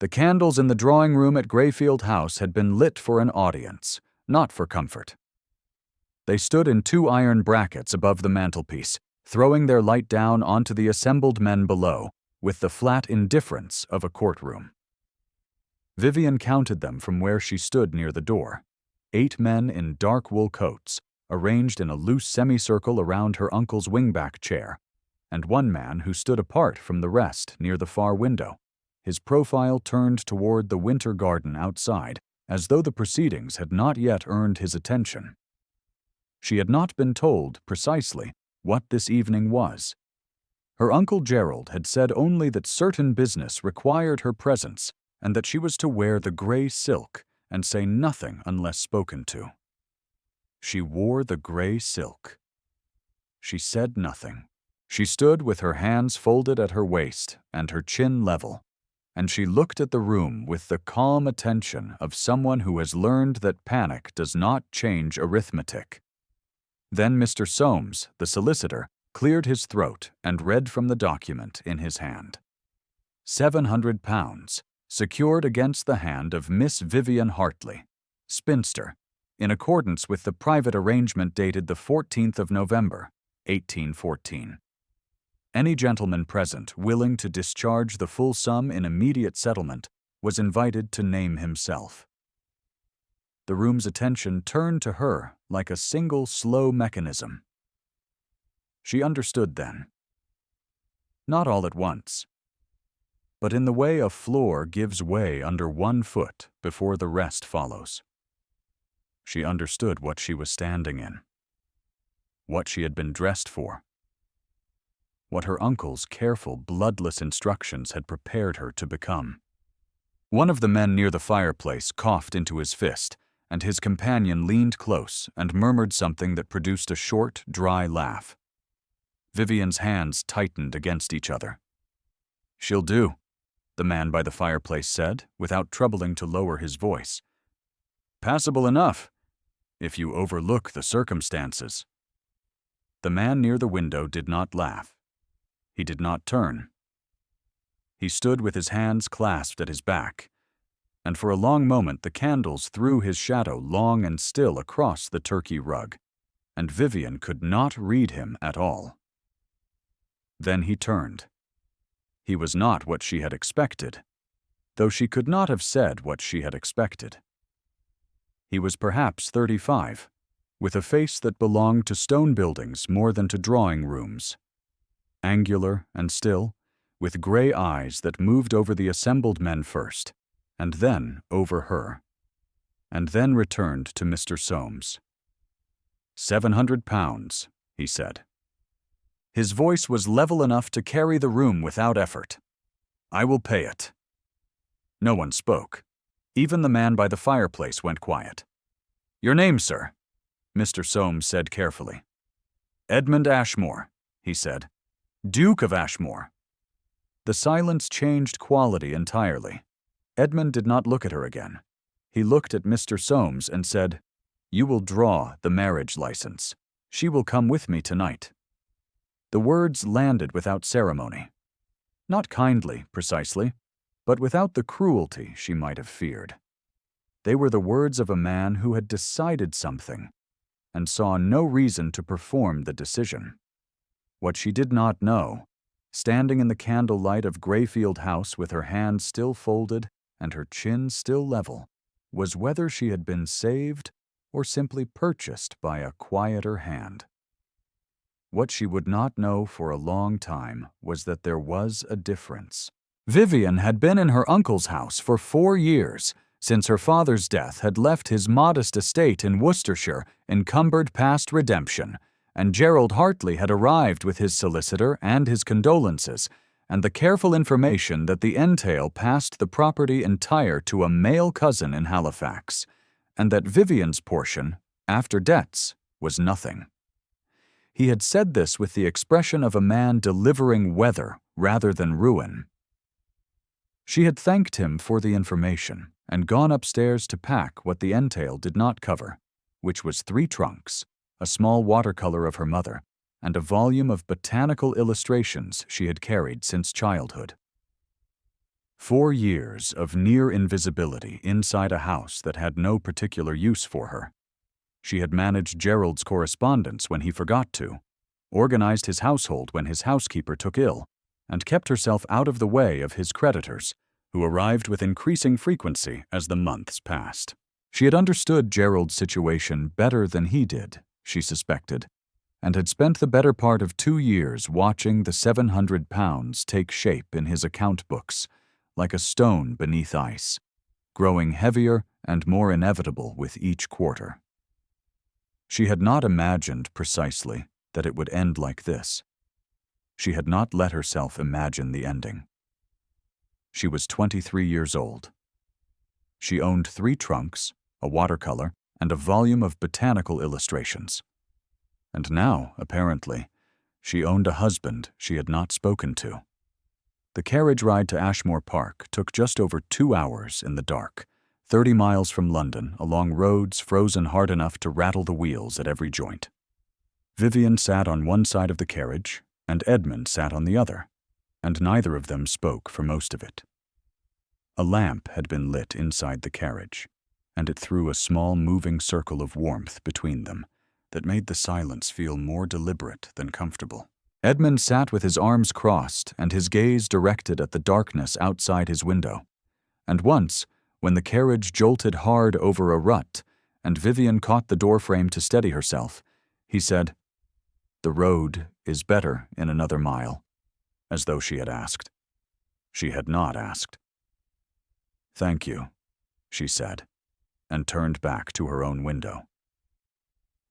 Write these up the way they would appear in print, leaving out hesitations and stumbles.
The candles in the drawing room at Grayfield House had been lit for an audience, not for comfort. They stood in 2 iron brackets above the mantelpiece, throwing their light down onto the assembled men below, with the flat indifference of a courtroom. Vivian counted them from where she stood near the door. 8 men in dark wool coats, arranged in a loose semicircle around her uncle's wingback chair, and 1 man who stood apart from the rest near the far window, his profile turned toward the winter garden outside, as though the proceedings had not yet earned his attention. She had not been told precisely what this evening was. Her Uncle Gerald had said only that certain business required her presence and that she was to wear the gray silk and say nothing unless spoken to. She wore the gray silk. She said nothing. She stood with her hands folded at her waist and her chin level, and she looked at the room with the calm attention of someone who has learned that panic does not change arithmetic. Then Mr. Soames, the solicitor, cleared his throat and read from the document in his hand. £700, secured against the hand of Miss Vivian Hartley, spinster, in accordance with the private arrangement dated the 14th of November, 1814. Any gentleman present willing to discharge the full sum in immediate settlement was invited to name himself. The room's attention turned to her like a single slow mechanism. She understood then. Not all at once, but in the way a floor gives way under 1 foot before the rest follows. She understood what she was standing in, what she had been dressed for, what her uncle's careful, bloodless instructions had prepared her to become. One of the men near the fireplace coughed into his fist, and his companion leaned close and murmured something that produced a short, dry laugh. Vivian's hands tightened against each other. "She'll do," the man by the fireplace said, without troubling to lower his voice. "Passable enough, if you overlook the circumstances." The man near the window did not laugh. He did not turn. He stood with his hands clasped at his back, and for a long moment the candles threw his shadow long and still across the turkey rug, and Vivian could not read him at all. Then he turned. He was not what she had expected, though she could not have said what she had expected. He was perhaps 35, with a face that belonged to stone buildings more than to drawing rooms. Angular and still, with gray eyes that moved over the assembled men first, and then over her, and then returned to Mr. Soames. £700, he said. His voice was level enough to carry the room without effort. "I will pay it." No one spoke. Even the man by the fireplace went quiet. "Your name, sir?" Mr. Soames said carefully. "Edmund Ashmore," he said. "Duke of Ashmore." The silence changed quality entirely. Edmund did not look at her again. He looked at Mr. Soames and said, "You will draw the marriage license. She will come with me tonight." The words landed without ceremony. Not kindly, precisely, but without the cruelty she might have feared. They were the words of a man who had decided something and saw no reason to perform the decision. What she did not know, standing in the candlelight of Grayfield House with her hands still folded and her chin still level, was whether she had been saved or simply purchased by a quieter hand. What she would not know for a long time was that there was a difference. Vivian had been in her uncle's house for 4 years, since her father's death had left his modest estate in Worcestershire encumbered past redemption, and Gerald Hartley had arrived with his solicitor and his condolences, and the careful information that the entail passed the property entire to a male cousin in Halifax, and that Vivian's portion, after debts, was nothing. He had said this with the expression of a man delivering weather rather than ruin. She had thanked him for the information and gone upstairs to pack what the entail did not cover, which was 3 trunks, a small watercolor of her mother, and a volume of botanical illustrations she had carried since childhood. 4 years of near invisibility inside a house that had no particular use for her. She had managed Gerald's correspondence when he forgot to, organized his household when his housekeeper took ill, and kept herself out of the way of his creditors, who arrived with increasing frequency as the months passed. She had understood Gerald's situation better than he did, she suspected, and had spent the better part of 2 years watching the £700 take shape in his account books, like a stone beneath ice, growing heavier and more inevitable with each quarter. She had not imagined precisely that it would end like this. She had not let herself imagine the ending. She was 23 years old. She owned 3 trunks, a watercolor, and a volume of botanical illustrations. And now, apparently, she owned a husband she had not spoken to. The carriage ride to Ashmore Park took just over 2 hours in the dark, 30 miles from London, along roads frozen hard enough to rattle the wheels at every joint. Vivian sat on one side of the carriage, and Edmund sat on the other, and neither of them spoke for most of it. A lamp had been lit inside the carriage, and it threw a small moving circle of warmth between them that made the silence feel more deliberate than comfortable. Edmund sat with his arms crossed and his gaze directed at the darkness outside his window, and once, when the carriage jolted hard over a rut and Vivian caught the doorframe to steady herself, he said, "The road is better in another mile," as though she had asked. She had not asked. "Thank you," she said, and turned back to her own window.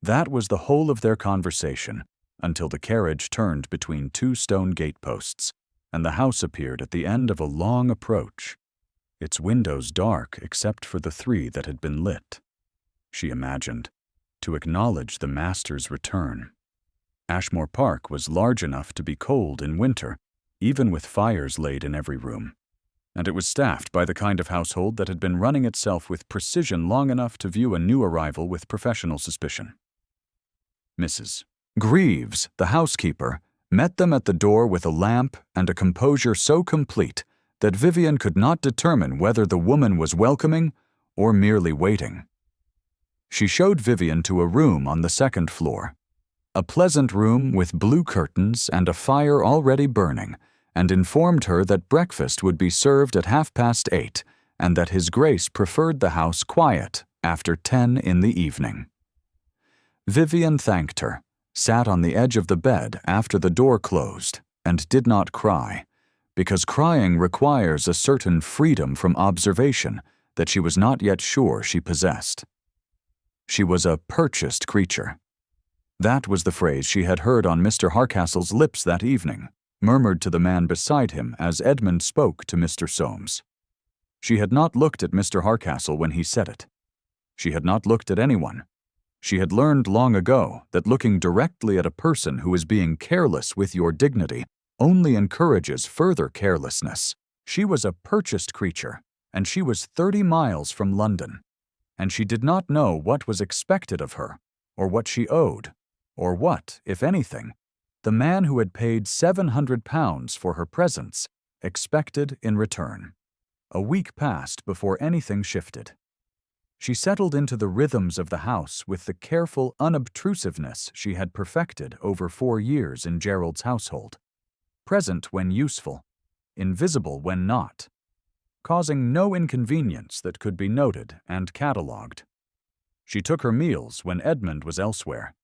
That was the whole of their conversation, until the carriage turned between 2 stone gateposts, and the house appeared at the end of a long approach, its windows dark except for the 3 that had been lit. She imagined, to acknowledge the master's return. Ashmore Park was large enough to be cold in winter, even with fires laid in every room, and it was staffed by the kind of household that had been running itself with precision long enough to view a new arrival with professional suspicion. Mrs. Greaves, the housekeeper, met them at the door with a lamp and a composure so complete that Vivian could not determine whether the woman was welcoming or merely waiting. She showed Vivian to a room on the 2nd floor, a pleasant room with blue curtains and a fire already burning, and informed her that breakfast would be served at 8:30 and that His Grace preferred the house quiet after 10 in the evening. Vivian thanked her, sat on the edge of the bed after the door closed, and did not cry, because crying requires a certain freedom from observation that she was not yet sure she possessed. She was a purchased creature. That was the phrase she had heard on Mr. Harcastle's lips that evening, murmured to the man beside him as Edmund spoke to Mr. Soames. She had not looked at Mr. Harcastle when he said it. She had not looked at anyone. She had learned long ago that looking directly at a person who is being careless with your dignity only encourages further carelessness. She was a purchased creature, and she was 30 miles from London, and she did not know what was expected of her, or what she owed, or what, if anything, the man who had paid £700 for her presence expected in return. A week passed before anything shifted. She settled into the rhythms of the house with the careful unobtrusiveness she had perfected over 4 years in Gerald's household, present when useful, invisible when not, causing no inconvenience that could be noted and catalogued. She took her meals when Edmund was elsewhere.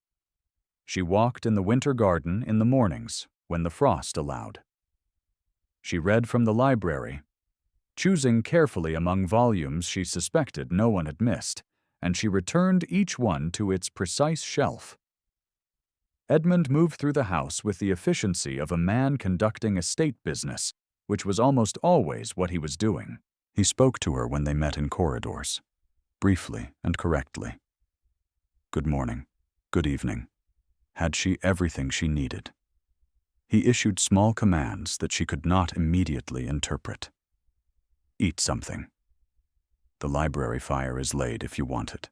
She walked in the winter garden in the mornings when the frost allowed. She read from the library, choosing carefully among volumes she suspected no one had missed, and she returned each one to its precise shelf. Edmund moved through the house with the efficiency of a man conducting estate business, which was almost always what he was doing. He spoke to her when they met in corridors, briefly and correctly. Good morning, good evening. Had she everything she needed? He issued small commands that she could not immediately interpret. Eat something. The library fire is laid if you want it.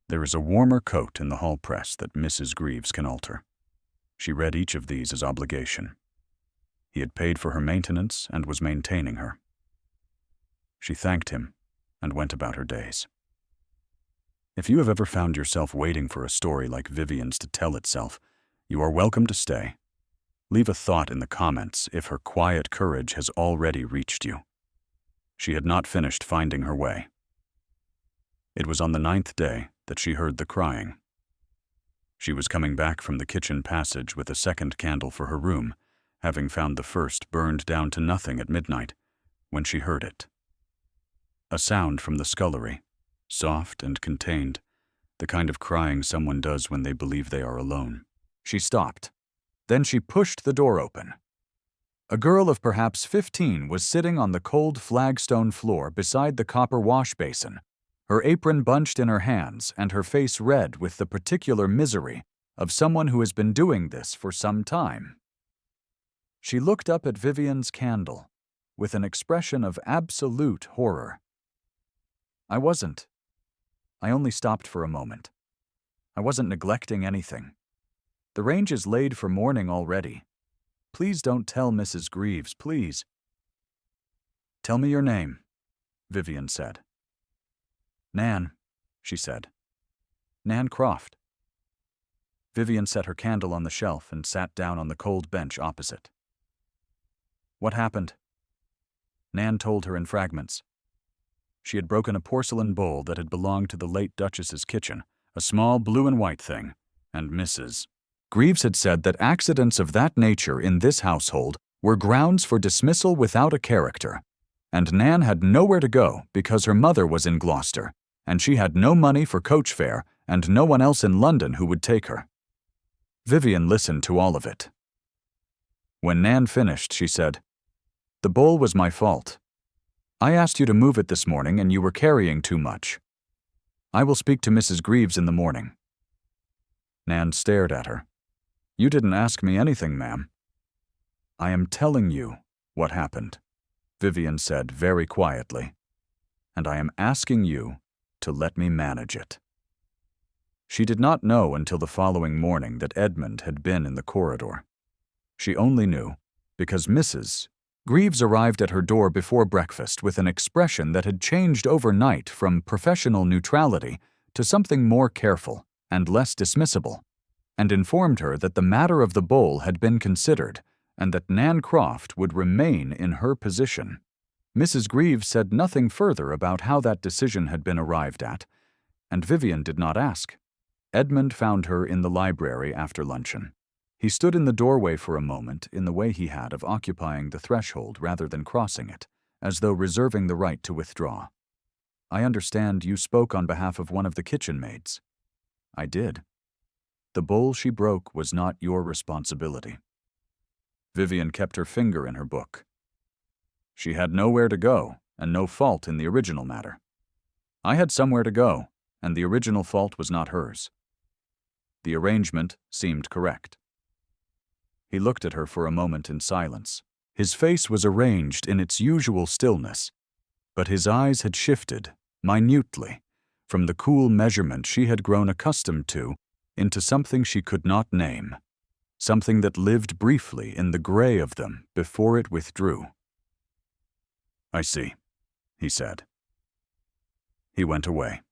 There is a warmer coat in the hall press that Mrs. Greaves can alter. She read each of these as obligation. He had paid for her maintenance and was maintaining her. She thanked him and went about her days. If you have ever found yourself waiting for a story like Vivian's to tell itself, you are welcome to stay. Leave a thought in the comments if her quiet courage has already reached you. She had not finished finding her way. It was on the 9th day that she heard the crying. She was coming back from the kitchen passage with a second candle for her room, having found the first burned down to nothing at midnight, when she heard it. A sound from the scullery, soft and contained, the kind of crying someone does when they believe they are alone. She stopped. Then she pushed the door open. A girl of perhaps 15 was sitting on the cold flagstone floor beside the copper wash basin, her apron bunched in her hands and her face red with the particular misery of someone who has been doing this for some time. She looked up at Vivian's candle with an expression of absolute horror. I only stopped for a moment. I wasn't neglecting anything. The range is laid for morning already. Please don't tell Mrs. Greaves, please. Tell me your name, Vivian said. Nan, she said. Nan Croft. Vivian set her candle on the shelf and sat down on the cold bench opposite. What happened? Nan told her in fragments. She had broken a porcelain bowl that had belonged to the late Duchess's kitchen, a small blue and white thing, and Mrs. Greaves had said that accidents of that nature in this household were grounds for dismissal without a character, and Nan had nowhere to go because her mother was in Gloucester, and she had no money for coach fare and no one else in London who would take her. Vivian listened to all of it. When Nan finished, she said, "The bowl was my fault. I asked you to move it this morning and you were carrying too much. I will speak to Mrs. Greaves in the morning." Nan stared at her. "You didn't ask me anything, ma'am." "I am telling you what happened," Vivian said very quietly, "and I am asking you to let me manage it." She did not know until the following morning that Edmund had been in the corridor. She only knew because Mrs. Greaves arrived at her door before breakfast with an expression that had changed overnight from professional neutrality to something more careful and less dismissible, and informed her that the matter of the bowl had been considered and that Nan Croft would remain in her position. Mrs. Greaves said nothing further about how that decision had been arrived at, and Vivian did not ask. Edmund found her in the library after luncheon. He stood in the doorway for a moment in the way he had of occupying the threshold rather than crossing it, as though reserving the right to withdraw. "I understand you spoke on behalf of one of the kitchen maids." "I did. The bowl she broke was not your responsibility." Vivian kept her finger in her book. "She had nowhere to go, and no fault in the original matter. I had somewhere to go, and the original fault was not hers. The arrangement seemed correct." He looked at her for a moment in silence. His face was arranged in its usual stillness, but his eyes had shifted, minutely, from the cool measurement she had grown accustomed to into something she could not name, something that lived briefly in the gray of them before it withdrew. "I see," he said. He went away.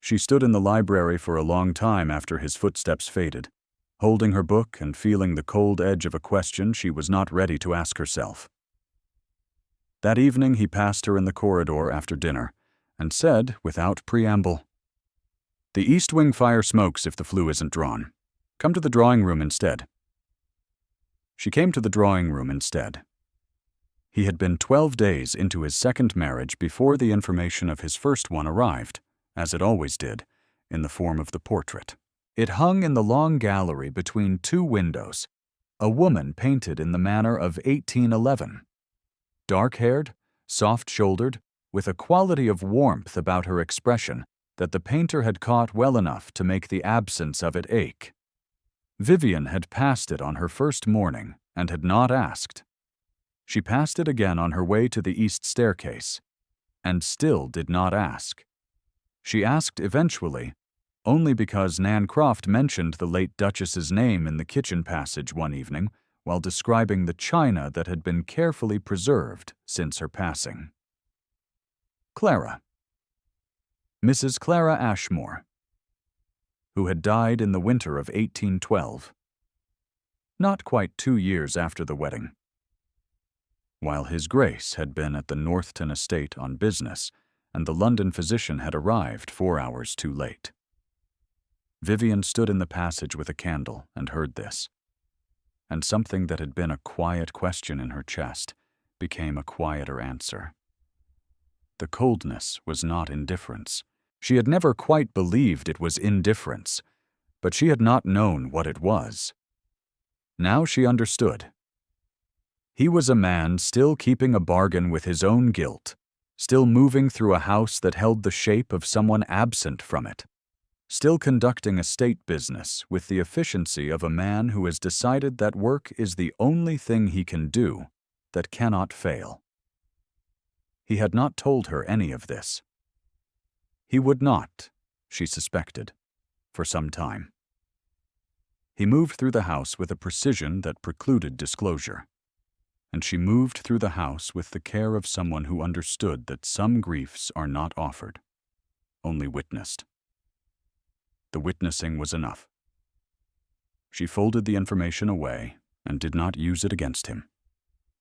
She stood in the library for a long time after his footsteps faded, holding her book and feeling the cold edge of a question she was not ready to ask herself. That evening he passed her in the corridor after dinner and said, without preamble, "The east wing fire smokes if the flue isn't drawn. Come to the drawing room instead." She came to the drawing room instead. He had been 12 days into his second marriage before the information of his first one arrived, as it always did, in the form of the portrait. It hung in the long gallery between two windows, a woman painted in the manner of 1811. Dark-haired, soft-shouldered, with a quality of warmth about her expression that the painter had caught well enough to make the absence of it ache. Vivian had passed it on her first morning and had not asked. She passed it again on her way to the east staircase, and still did not ask. She asked eventually, only because Nan Croft mentioned the late Duchess's name in the kitchen passage one evening while describing the china that had been carefully preserved since her passing. Clara. Mrs. Clara Ashmore, who had died in the winter of 1812, not quite 2 years after the wedding. While His Grace had been at the Northton estate on business, and the London physician had arrived 4 hours too late. Vivian stood in the passage with a candle and heard this, and something that had been a quiet question in her chest became a quieter answer. The coldness was not indifference. She had never quite believed it was indifference, but she had not known what it was. Now she understood. He was a man still keeping a bargain with his own guilt, still moving through a house that held the shape of someone absent from it, still conducting estate business with the efficiency of a man who has decided that work is the only thing he can do that cannot fail. He had not told her any of this. He would not, she suspected, for some time. He moved through the house with a precision that precluded disclosure, and she moved through the house with the care of someone who understood that some griefs are not offered, only witnessed. The witnessing was enough. She folded the information away and did not use it against him.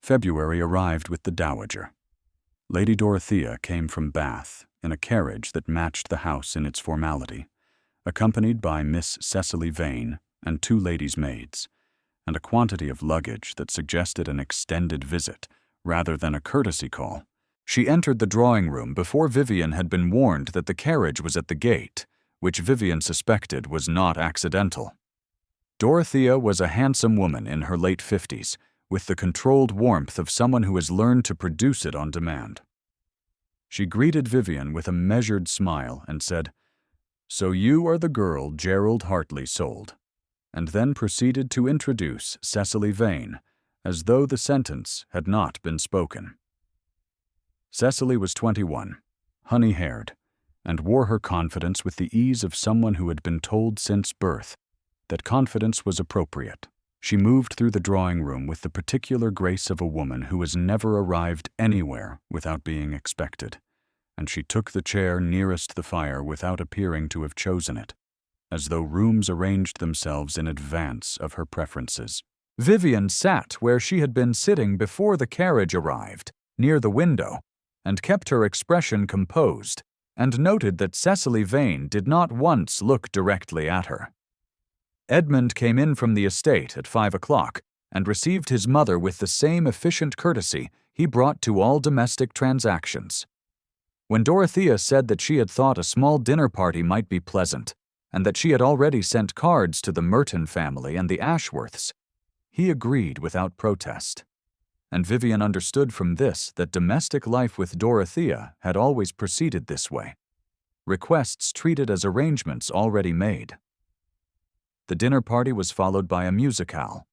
February arrived with the Dowager. Lady Dorothea came from Bath in a carriage that matched the house in its formality, accompanied by Miss Cecily Vane and 2 ladies' maids, and a quantity of luggage that suggested an extended visit rather than a courtesy call. She entered the drawing-room before Vivian had been warned that the carriage was at the gate, which Vivian suspected was not accidental. Dorothea was a handsome woman in her late 50s, with the controlled warmth of someone who has learned to produce it on demand. She greeted Vivian with a measured smile and said, "So you are the girl Gerald Hartley sold," and then proceeded to introduce Cecily Vane, as though the sentence had not been spoken. Cecily was 21, honey-haired, and wore her confidence with the ease of someone who had been told since birth that confidence was appropriate. She moved through the drawing-room with the particular grace of a woman who has never arrived anywhere without being expected, and she took the chair nearest the fire without appearing to have chosen it, as though rooms arranged themselves in advance of her preferences. Vivian sat where she had been sitting before the carriage arrived, near the window, and kept her expression composed, and noted that Cecily Vane did not once look directly at her. Edmund came in from the estate at 5 o'clock and received his mother with the same efficient courtesy he brought to all domestic transactions. When Dorothea said that she had thought a small dinner party might be pleasant, and that she had already sent cards to the Merton family and the Ashworths, he agreed without protest. And Vivian understood from this that domestic life with Dorothea had always proceeded this way, requests treated as arrangements already made. The dinner party was followed by a musicale.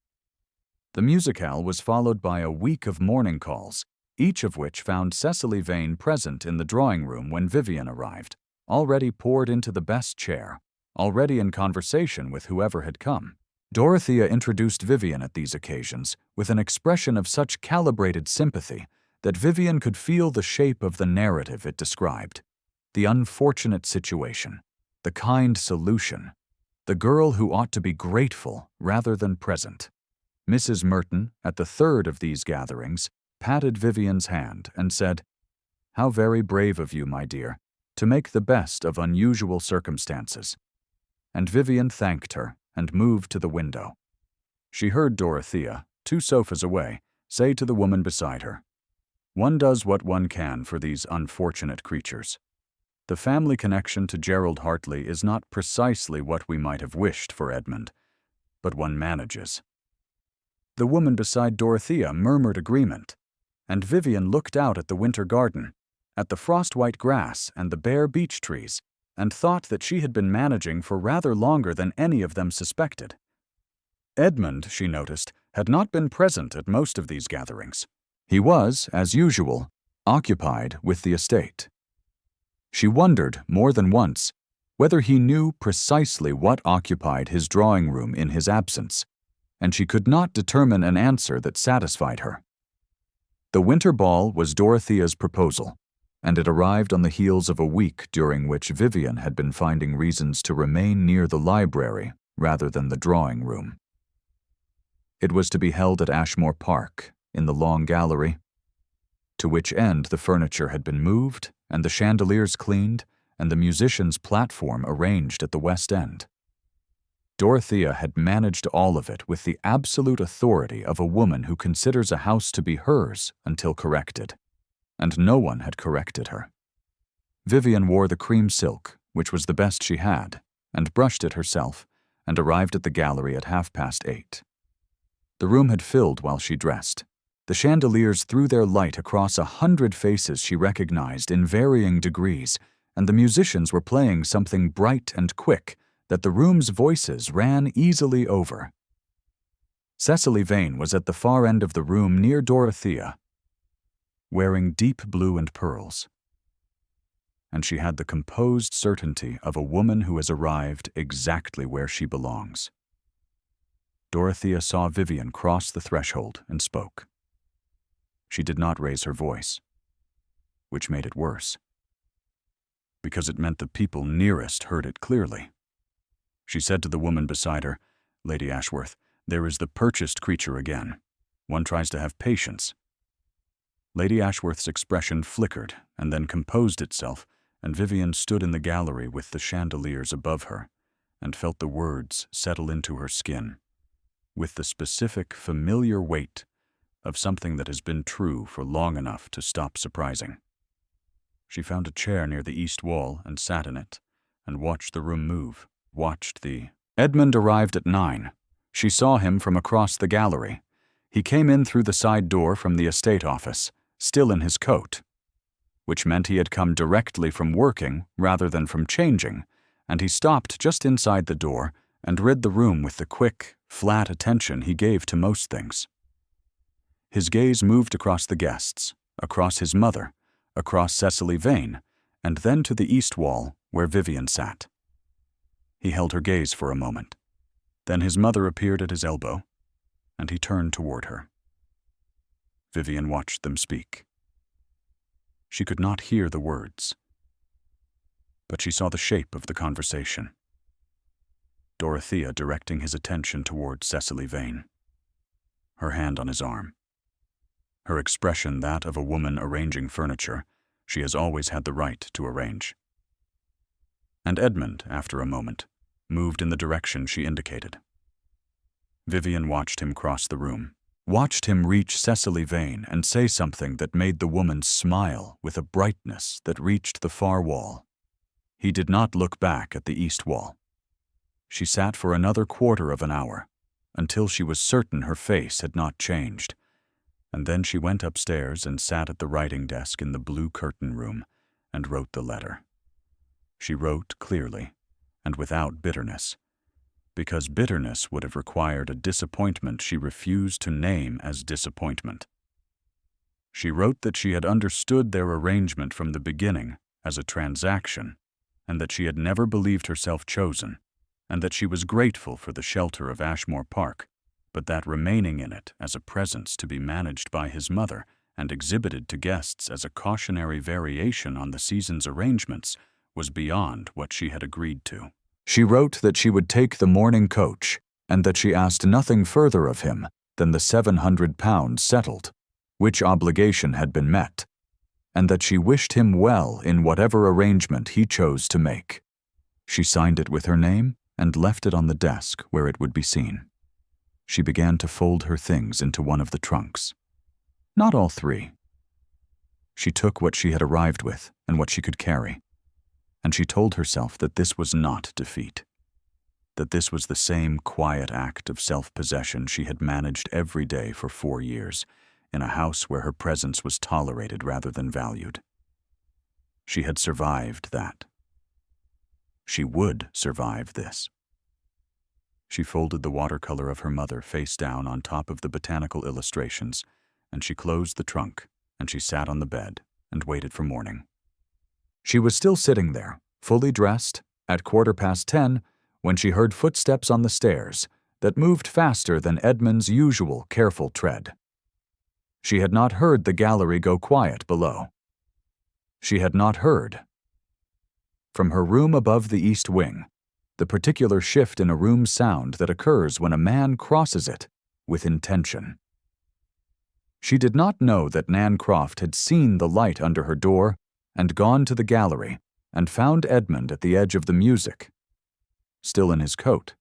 The musicale was followed by a week of morning calls, each of which found Cecily Vane present in the drawing-room when Vivian arrived, already poured into the best chair, already in conversation with whoever had come. Dorothea introduced Vivian at these occasions with an expression of such calibrated sympathy that Vivian could feel the shape of the narrative it described, the unfortunate situation, the kind solution, the girl who ought to be grateful rather than present. Mrs. Merton, at the 3rd of these gatherings, patted Vivian's hand and said, "How very brave of you, my dear, to make the best of unusual circumstances." And Vivian thanked her and moved to the window. She heard Dorothea, 2 sofas away, say to the woman beside her, "One does what one can for these unfortunate creatures. The family connection to Gerald Hartley is not precisely what we might have wished for Edmund, but one manages." The woman beside Dorothea murmured agreement, and Vivian looked out at the winter garden, at the frost-white grass and the bare beech trees, and thought that she had been managing for rather longer than any of them suspected. Edmund, she noticed, had not been present at most of these gatherings. He was, as usual, occupied with the estate. She wondered, more than once, whether he knew precisely what occupied his drawing-room in his absence, and she could not determine an answer that satisfied her. The winter ball was Dorothea's proposal, and it arrived on the heels of a week during which Vivian had been finding reasons to remain near the library rather than the drawing room. It was to be held at Ashmore Park, in the Long Gallery, to which end the furniture had been moved and the chandeliers cleaned and the musicians' platform arranged at the West End. Dorothea had managed all of it with the absolute authority of a woman who considers a house to be hers until corrected, and no one had corrected her. Vivian wore the cream silk, which was the best she had, and brushed it herself, and arrived at the gallery at 8:30. The room had filled while she dressed. The chandeliers threw their light across 100 faces she recognized in varying degrees, and the musicians were playing something bright and quick that the room's voices ran easily over. Cecily Vane was at the far end of the room near Dorothea, wearing deep blue and pearls, and she had the composed certainty of a woman who has arrived exactly where she belongs. Dorothea saw Vivian cross the threshold and spoke. She did not raise her voice, which made it worse, because it meant the people nearest heard it clearly. She said to the woman beside her, "Lady Ashworth, there is the purchased creature again. One tries to have patience." Lady Ashworth's expression flickered and then composed itself, and Vivian stood in the gallery with the chandeliers above her and felt the words settle into her skin, with the specific, familiar weight of something that has been true for long enough to stop surprising. She found a chair near the east wall and sat in it, and watched the room move, Edmund arrived at 9. She saw him from across the gallery. He came in through the side door from the estate office, still in his coat, which meant he had come directly from working rather than from changing, and he stopped just inside the door and read the room with the quick, flat attention he gave to most things. His gaze moved across the guests, across his mother, across Cecily Vane, and then to the east wall where Vivian sat. He held her gaze for a moment. Then his mother appeared at his elbow, and he turned toward her. Vivian watched them speak. She could not hear the words, but she saw the shape of the conversation. Dorothea directing his attention toward Cecily Vane, her hand on his arm. Her expression that of a woman arranging furniture she has always had the right to arrange. And Edmund, after a moment, moved in the direction she indicated. Vivian watched him cross the room, watched him reach Cecily Vane and say something that made the woman smile with a brightness that reached the far wall. He did not look back at the east wall. She sat for another quarter of an hour, until she was certain her face had not changed, and then she went upstairs and sat at the writing desk in the blue curtain room and wrote the letter. She wrote clearly, and without bitterness, because bitterness would have required a disappointment she refused to name as disappointment. She wrote that she had understood their arrangement from the beginning as a transaction, and that she had never believed herself chosen, and that she was grateful for the shelter of Ashmore Park, but that remaining in it as a presence to be managed by his mother and exhibited to guests as a cautionary variation on the season's arrangements was beyond what she had agreed to. She wrote that she would take the morning coach, and that she asked nothing further of him than the £700 settled, which obligation had been met, and that she wished him well in whatever arrangement he chose to make. She signed it with her name and left it on the desk where it would be seen. She began to fold her things into one of the trunks. Not all three. She took what she had arrived with and what she could carry, and she told herself that this was not defeat, that this was the same quiet act of self-possession she had managed every day for 4 years, in a house where her presence was tolerated rather than valued. She had survived that. She would survive this. She folded the watercolor of her mother face down on top of the botanical illustrations, and she closed the trunk, and she sat on the bed and waited for morning. She was still sitting there, fully dressed, at 10:15, when she heard footsteps on the stairs that moved faster than Edmund's usual careful tread. She had not heard the gallery go quiet below. She had not heard. From her room above the east wing, the particular shift in a room's sound that occurs when a man crosses it with intention. She did not know that Nan Croft had seen the light under her door and gone to the gallery and found Edmund at the edge of the music, still in his coat,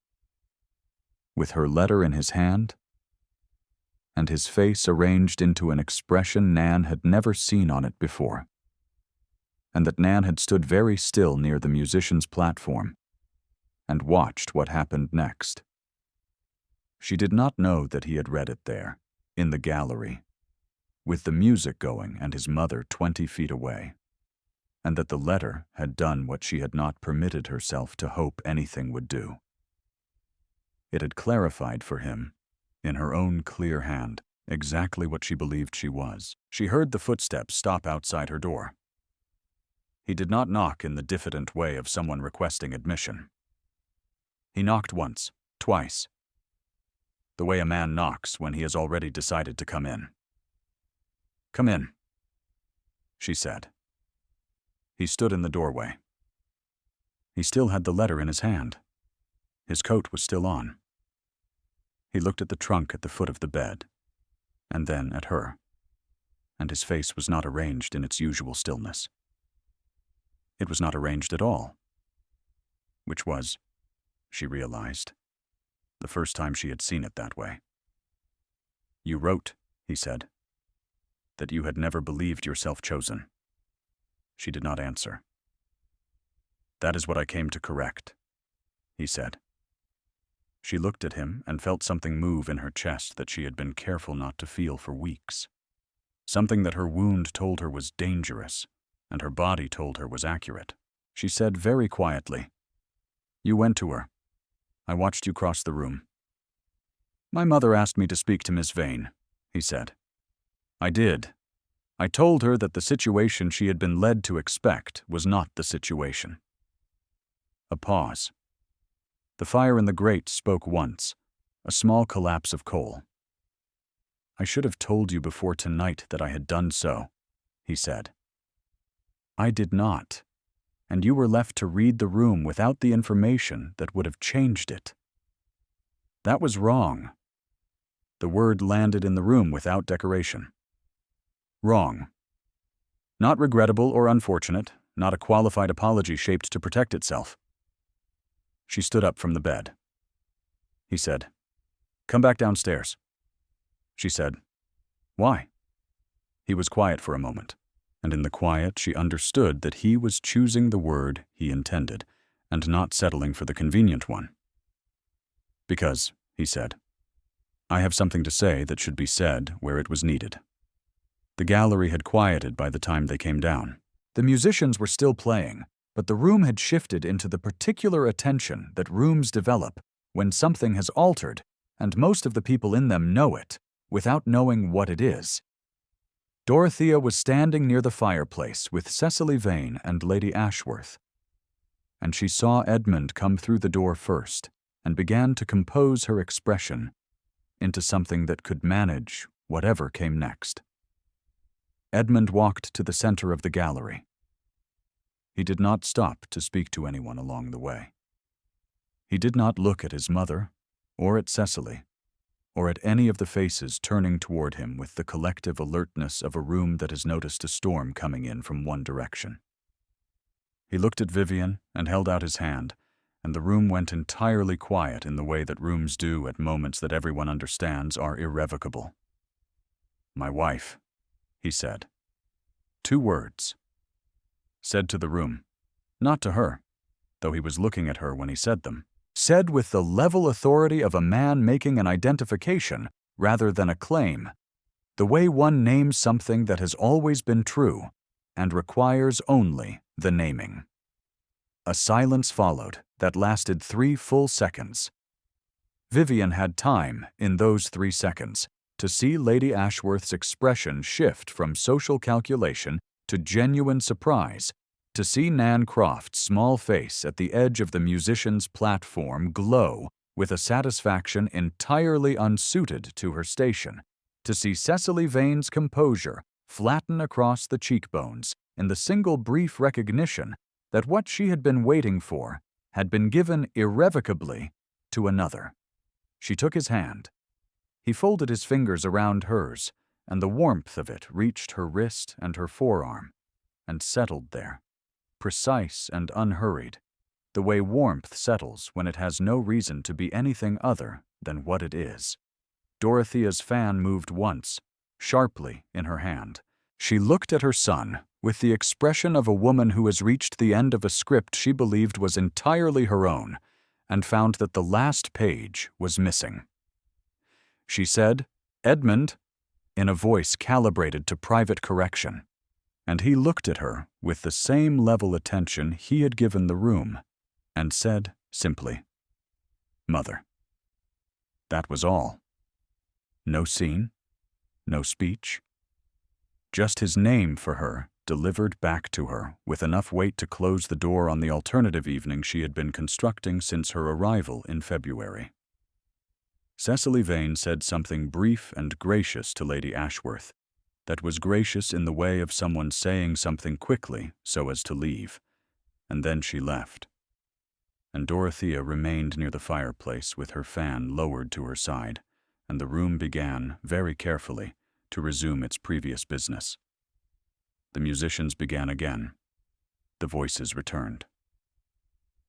with her letter in his hand, and his face arranged into an expression Nan had never seen on it before, and that Nan had stood very still near the musician's platform and watched what happened next. She did not know that he had read it there, in the gallery, with the music going and his mother 20 feet away, and that the letter had done what she had not permitted herself to hope anything would do. It had clarified for him, in her own clear hand, exactly what she believed she was. She heard the footsteps stop outside her door. He did not knock in the diffident way of someone requesting admission. He knocked once, twice, the way a man knocks when he has already decided to come in. "Come in," she said. He stood in the doorway. He still had the letter in his hand. His coat was still on. He looked at the trunk at the foot of the bed, and then at her, and his face was not arranged in its usual stillness. It was not arranged at all, which was, she realized, the first time she had seen it that way. "You wrote," he said, "that you had never believed yourself chosen." She did not answer. "That is what I came to correct," he said. She looked at him and felt something move in her chest that she had been careful not to feel for weeks. Something that her wound told her was dangerous, and her body told her was accurate. She said very quietly, "You went to her. I watched you cross the room." "My mother asked me to speak to Miss Vane," he said. "I did. I told her that the situation she had been led to expect was not the situation." A pause. The fire in the grate spoke once, a small collapse of coal. "I should have told you before tonight that I had done so," he said. "I did not, and you were left to read the room without the information that would have changed it. That was wrong." The word landed in the room without decoration. Wrong. Not regrettable or unfortunate, not a qualified apology shaped to protect itself. She stood up from the bed. He said, "Come back downstairs." She said, "Why?" He was quiet for a moment, and in the quiet she understood that he was choosing the word he intended and not settling for the convenient one. "Because," he said, "I have something to say that should be said where it was needed." The gallery had quieted by the time they came down. The musicians were still playing, but the room had shifted into the particular attention that rooms develop when something has altered, and most of the people in them know it, without knowing what it is. Dorothea was standing near the fireplace with Cecily Vane and Lady Ashworth, and she saw Edmund come through the door first and began to compose her expression into something that could manage whatever came next. Edmund walked to the center of the gallery. He did not stop to speak to anyone along the way. He did not look at his mother, or at Cecily, or at any of the faces turning toward him with the collective alertness of a room that has noticed a storm coming in from one direction. He looked at Vivian and held out his hand, and the room went entirely quiet in the way that rooms do at moments that everyone understands are irrevocable. "My wife," he said. 2 words. Said to the room, not to her, though he was looking at her when he said them. Said with the level authority of a man making an identification rather than a claim, the way one names something that has always been true and requires only the naming. A silence followed that lasted 3 full seconds. Vivian had time, in those 3 seconds, to see Lady Ashworth's expression shift from social calculation to genuine surprise, to see Nan Croft's small face at the edge of the musician's platform glow with a satisfaction entirely unsuited to her station, to see Cecily Vane's composure flatten across the cheekbones in the single brief recognition that what she had been waiting for had been given irrevocably to another. She took his hand. He folded his fingers around hers, and the warmth of it reached her wrist and her forearm, and settled there, precise and unhurried, the way warmth settles when it has no reason to be anything other than what it is. Dorothea's fan moved once, sharply, in her hand. She looked at her son with the expression of a woman who has reached the end of a script she believed was entirely her own, and found that the last page was missing. She said, "Edmund," in a voice calibrated to private correction, and he looked at her with the same level attention he had given the room, and said simply, "Mother." That was all. No scene, no speech. Just his name for her, delivered back to her with enough weight to close the door on the alternative evening she had been constructing since her arrival in February. Cecily Vane said something brief and gracious to Lady Ashworth, that was gracious in the way of someone saying something quickly so as to leave, and then she left. And Dorothea remained near the fireplace with her fan lowered to her side, and the room began, very carefully, to resume its previous business. The musicians began again. The voices returned.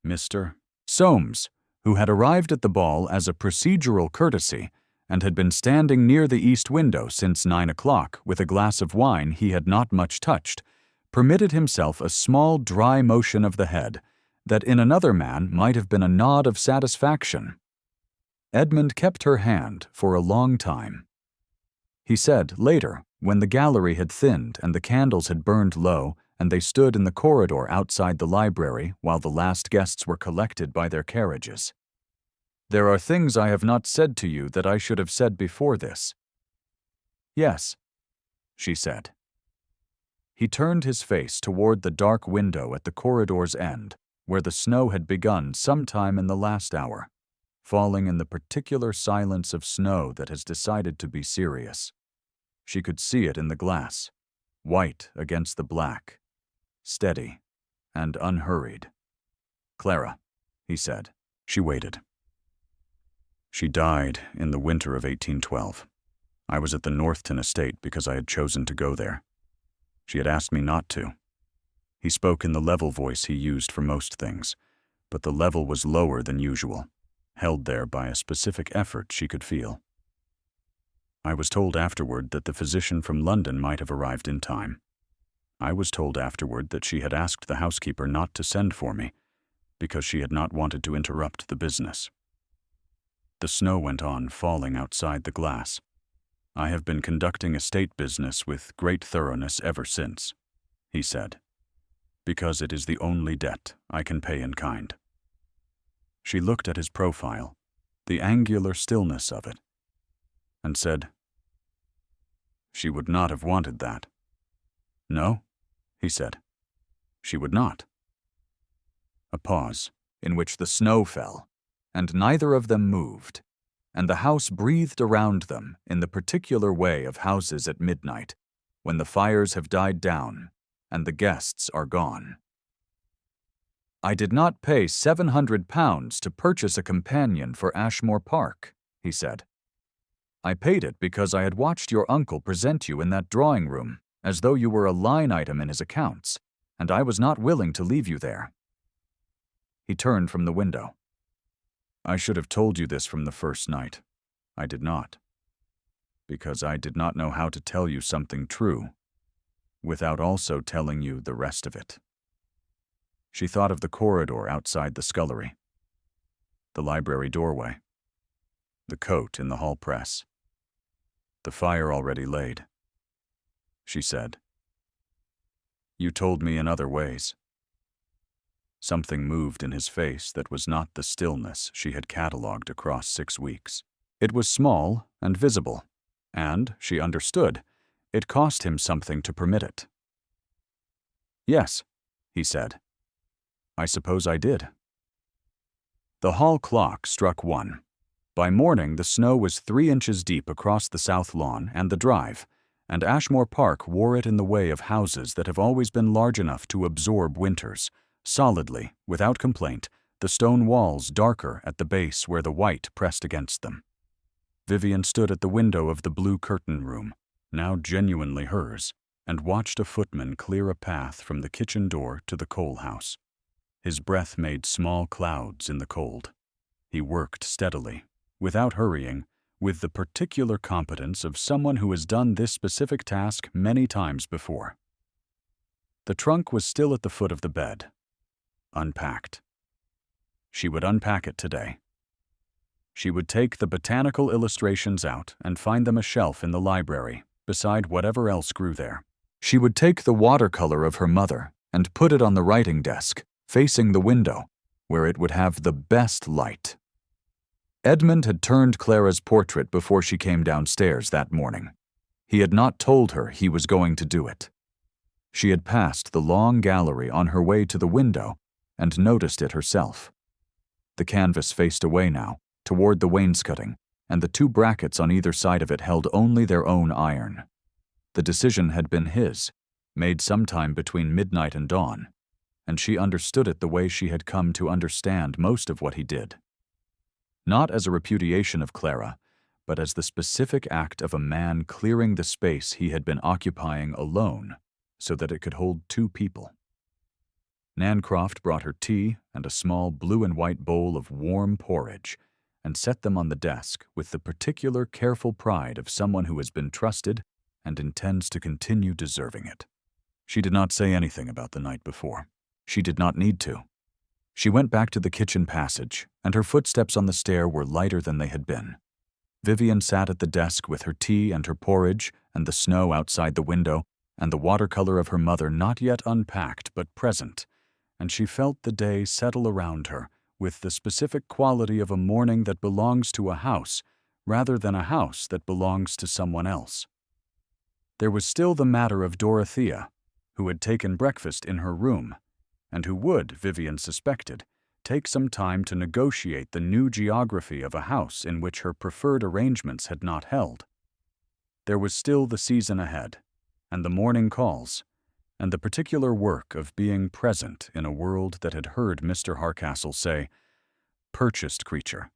Mr. Soames, who had arrived at the ball as a procedural courtesy and had been standing near the east window since 9 o'clock with a glass of wine he had not much touched, permitted himself a small dry motion of the head that in another man might have been a nod of satisfaction. Edmund kept her hand for a long time. He said later, when the gallery had thinned and the candles had burned low and they stood in the corridor outside the library while the last guests were collected by their carriages, "There are things I have not said to you that I should have said before this." "Yes," she said. He turned his face toward the dark window at the corridor's end, where the snow had begun sometime in the last hour, falling in the particular silence of snow that has decided to be serious. She could see it in the glass, white against the black, steady and unhurried. "Clara," he said. She waited. "She died in the winter of 1812. I was at the Northton estate because I had chosen to go there. She had asked me not to." He spoke in the level voice he used for most things, but the level was lower than usual, held there by a specific effort she could feel. "I was told afterward that the physician from London might have arrived in time. I was told afterward that she had asked the housekeeper not to send for me, because she had not wanted to interrupt the business." The snow went on falling outside the glass. "I have been conducting estate business with great thoroughness ever since," he said, "because it is the only debt I can pay in kind." She looked at his profile, the angular stillness of it, and said, "She would not have wanted that." "No," he said, "she would not." A pause, in which the snow fell, and neither of them moved, and the house breathed around them in the particular way of houses at midnight, when the fires have died down and the guests are gone. "I did not pay £700 to purchase a companion for Ashmore Park," he said. "I paid it because I had watched your uncle present you in that drawing room as though you were a line item in his accounts, and I was not willing to leave you there." He turned from the window. "I should have told you this from the first night. I did not. Because I did not know how to tell you something true, without also telling you the rest of it." She thought of the corridor outside the scullery, the library doorway, the coat in the hall press, the fire already laid. She said, "You told me in other ways." Something moved in his face that was not the stillness she had catalogued across 6 weeks. It was small and visible, and, she understood, it cost him something to permit it. "Yes," he said. "I suppose I did." The hall clock struck 1. By morning, the snow was 3 inches deep across the south lawn and the drive, and Ashmore Park wore it in the way of houses that have always been large enough to absorb winters, solidly, without complaint, the stone walls darker at the base where the white pressed against them. Vivian stood at the window of the blue curtain room, now genuinely hers, and watched a footman clear a path from the kitchen door to the coal house. His breath made small clouds in the cold. He worked steadily, without hurrying, with the particular competence of someone who has done this specific task many times before. The trunk was still at the foot of the bed, unpacked. She would unpack it today. She would take the botanical illustrations out and find them a shelf in the library, beside whatever else grew there. She would take the watercolor of her mother and put it on the writing desk, facing the window, where it would have the best light. Edmund had turned Clara's portrait before she came downstairs that morning. He had not told her he was going to do it. She had passed the long gallery on her way to the window and noticed it herself. The canvas faced away now, toward the wainscoting, and the two brackets on either side of it held only their own iron. The decision had been his, made sometime between midnight and dawn, and she understood it the way she had come to understand most of what he did. Not as a repudiation of Clara, but as the specific act of a man clearing the space he had been occupying alone so that it could hold two people. Nancroft brought her tea and a small blue and white bowl of warm porridge and set them on the desk with the particular careful pride of someone who has been trusted and intends to continue deserving it. She did not say anything about the night before. She did not need to. She went back to the kitchen passage, and her footsteps on the stair were lighter than they had been. Vivian sat at the desk with her tea and her porridge and the snow outside the window and the watercolor of her mother not yet unpacked but present, and she felt the day settle around her with the specific quality of a morning that belongs to a house rather than a house that belongs to someone else. There was still the matter of Dorothea, who had taken breakfast in her room, and who would, Vivian suspected, take some time to negotiate the new geography of a house in which her preferred arrangements had not held. There was still the season ahead, and the morning calls, and the particular work of being present in a world that had heard Mr. Hardcastle say, "purchased creature,"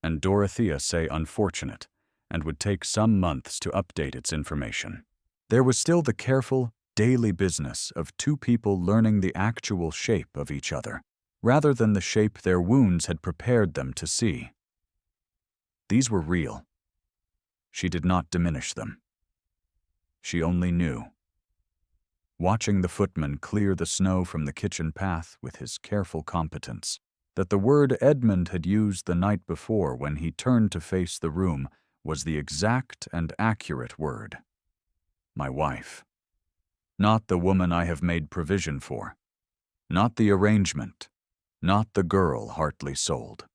and Dorothea say "unfortunate," and would take some months to update its information. There was still the careful, daily business of two people learning the actual shape of each other, rather than the shape their wounds had prepared them to see. These were real. She did not diminish them. She only knew. Watching the footman clear the snow from the kitchen path with his careful competence, that the word Edmund had used the night before when he turned to face the room was the exact and accurate word. My wife. Not the woman I have made provision for. Not the arrangement. Not the girl Hartley sold.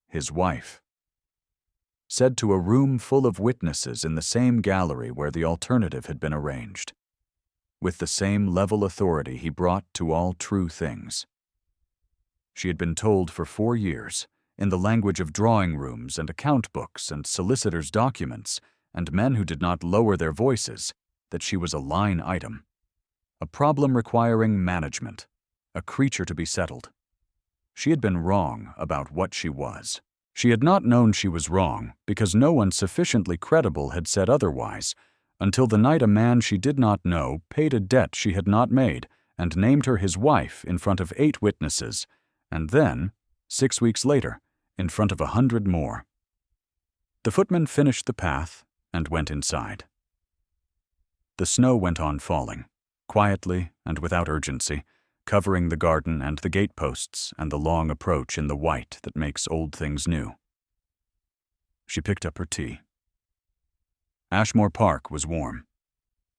His wife. Said to a room full of witnesses in the same gallery where the alternative had been arranged, with the same level authority he brought to all true things. She had been told for 4 years, in the language of drawing rooms and account books and solicitors' documents, and men who did not lower their voices, that she was a line item, a problem requiring management, a creature to be settled. She had been wrong about what she was. She had not known she was wrong because no one sufficiently credible had said otherwise, until the night a man she did not know paid a debt she had not made and named her his wife in front of 8 witnesses, and then, 6 weeks later, in front of 100 more. The footman finished the path and went inside. The snow went on falling, quietly and without urgency, covering the garden and the gateposts and the long approach in the white that makes old things new. She picked up her tea. Ashmore Park was warm.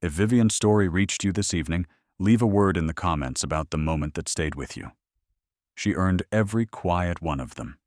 If Vivian's story reached you this evening, leave a word in the comments about the moment that stayed with you. She earned every quiet one of them.